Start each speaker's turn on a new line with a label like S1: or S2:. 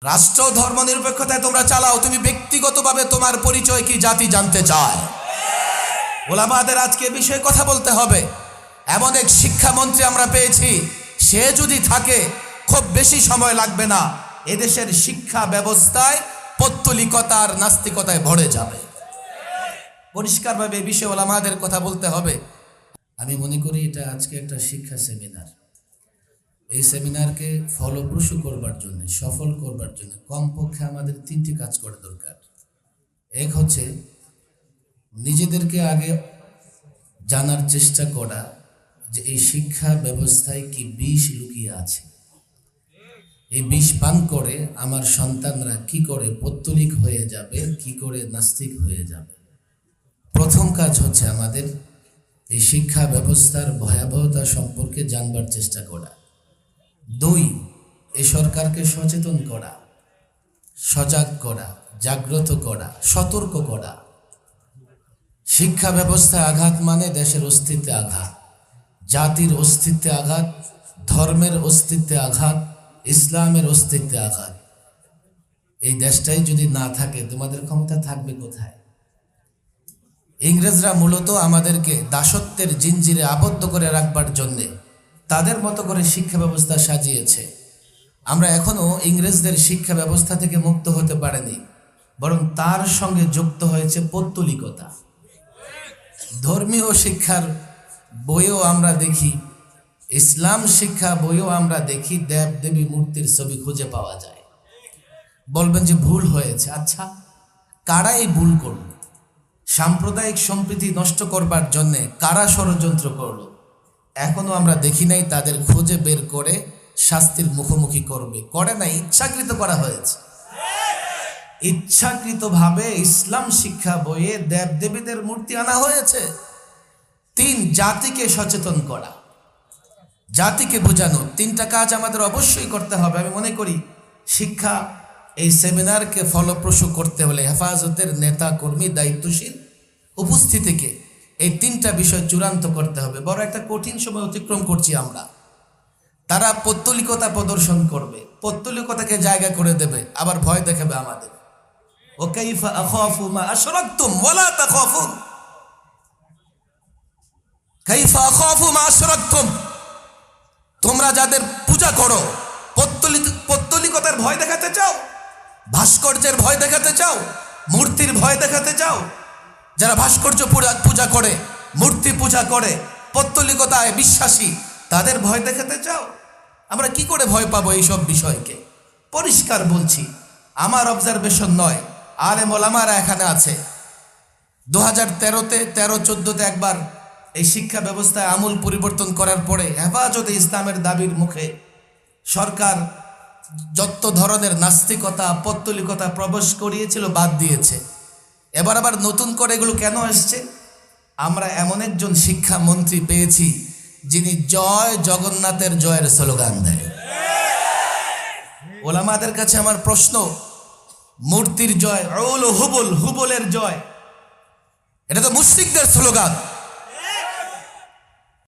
S1: রাষ্ট্র ধর্মনিরপেক্ষতায় তোমরা চালাও, তুমি ব্যক্তিগতভাবে তোমার পরিচয় কি জাতি জানতে চায়? ওলামাদের আজকে বিষয়ে কথা বলতে হবে। এমন এক শিক্ষামন্ত্রী আমরা পেয়েছি, সে যদি থাকে খুব বেশি সময় লাগবে না, এদেশের শিক্ষা ব্যবস্থায় পৌত্তলিকতার নাস্তিকতায় ভরে যাবে। পরিষ্কারভাবে এই বিষয়ে ওলামাদের কথা বলতে হবে। আমি মনে করি এটা আজকে একটা শিক্ষা সেমিনার। এই সেমিনারকে ফলপ্রসূ করবার জন্য, সফল করবার জন্য কমপক্ষে আমাদের 3টি কাজ করা দরকার। এক হচ্ছে নিজেদেরকে আগে জানার চেষ্টা করা যে এই শিক্ষা ব্যবস্থায় কি বিষ লুকিয়ে আছে। এই বিষ পান করে আমার সন্তানরা কি করে পৌত্তলিক হয়ে যাবে, কি করে নাস্তিক হয়ে যাবে। প্রথম কাজ হচ্ছে আমাদের এই শিক্ষা ব্যবস্থার ভয়াবহতা সম্পর্কে জানবার চেষ্টা করা। 2, এই সরকারকে সচেতন করা, সজাগ করা, জাগ্রত করা, সতর্ক করা। শিক্ষা ব্যবস্থায় আঘাত মানে দেশের অস্তিত্বে আঘাত, জাতির অস্তিত্বে আঘাত, ধর্মের অস্তিত্বে আঘাত, ইসলামের অস্তিত্বে আঘাত। এই দেশটাই যদি না থাকে তোমাদের ক্ষমতা থাকবে কোথায়? ইংরেজরা মূলত আমাদেরকে দাসত্বের জিঞ্জিরে আবদ্ধ করে রাখবার জন্যে তাদের মতো করে শিক্ষা ব্যবস্থা সাজিয়েছে। আমরা এখনো ইংরেজদের শিক্ষা ব্যবস্থা থেকে মুক্ত হতে পারিনি, বরং তার সঙ্গে যুক্ত হয়েছে পৌত্তলিকতা। ধর্মীয় শিক্ষার বইও আমরা দেখি, ইসলাম শিক্ষা বইও আমরা দেখি, দেব দেবী মূর্তির ছবি খুঁজে পাওয়া যায়। বলবেন যে ভুল হয়েছে। আচ্ছা, কারা এই ভুল করল? সাম্প্রদায়িক সম্প্রীতি নষ্ট করবার জন্যে কারা ষড়যন্ত্র করল? এখনো আমরা দেখি নাই তাদের খুঁজে বের করে শাস্তির মুখোমুখি করবে। করে না, ইচ্ছাকৃত করা হয়েছে। ইচ্ছাকৃতভাবে ইসলাম শিক্ষা বইয়ে দেবদেবীদের মূর্তি আনা হয়েছে। 3, জাতিকে সচেতন করা, জাতিকে বোঝানো। 3টা কাজ আমাদের অবশ্যই করতে হবে। আমি মনে করি শিক্ষা এই সেমিনারকে ফলপ্রসূ করতে হলে হেফাজতের নেতা কর্মী দায়িত্বশীল উপস্থিতিকে এই 3টা বিষয় চূড়ান্ত করতে হবে। বড় একটা কঠিন সময় অতিক্রম করছি আমরা। তারা পৌত্তলিকতা প্রদর্শন করবে, পৌত্তলিকতাকে জায়গা করে দেবে, আবার ভয় দেখাবে আমাদের। ও কাইফা আখাফু মা আশরাকতুম ওয়ালা তাখাফুন, কাইফা আখাফু মা আশরাকতুম, তোমরা যাদের পূজা করো, পৌত্তলিকতার ভয় দেখাতে চাও, ভাস্কর্যের ভয় দেখাতে চাও, মূর্তির ভয় দেখাতে চাও। যারা ভাস্কর্য পূজা করে, মূর্তি পূজা করে, পৌত্তলিকতায় বিশ্বাসী, তাদের ভয় দেখাতে চাও। আমরা কি করে ভয় পাবো এইসব বিষয়কে? পরিষ্কার বলছি, আমার অবজারভেশন নয়, আলেম ওলামারা এখানে আছে। 2013-তে 13-14-তে একবার এই শিক্ষা ব্যবস্থায় আমূল পরিবর্তন করার পরে হেফাজতে ইসলামের দাবির মুখে সরকার যত ধরনের নাস্তিকতা, পৌত্তলিকতা প্রবেশ করিয়েছিল বাদ দিয়েছে। এবার আবার নতুন করে এগুলো কেন আসছে? আমরা এমন একজন শিক্ষামন্ত্রী পেয়েছি যিনি জয় জগন্নাথের জয়ের স্লোগান দেয়। ওলামাদের কাছে আমার প্রশ্ন, মূর্তির জয়, হুবল, হুবলের জয়, এটা তো মুশরিকদের স্লোগান।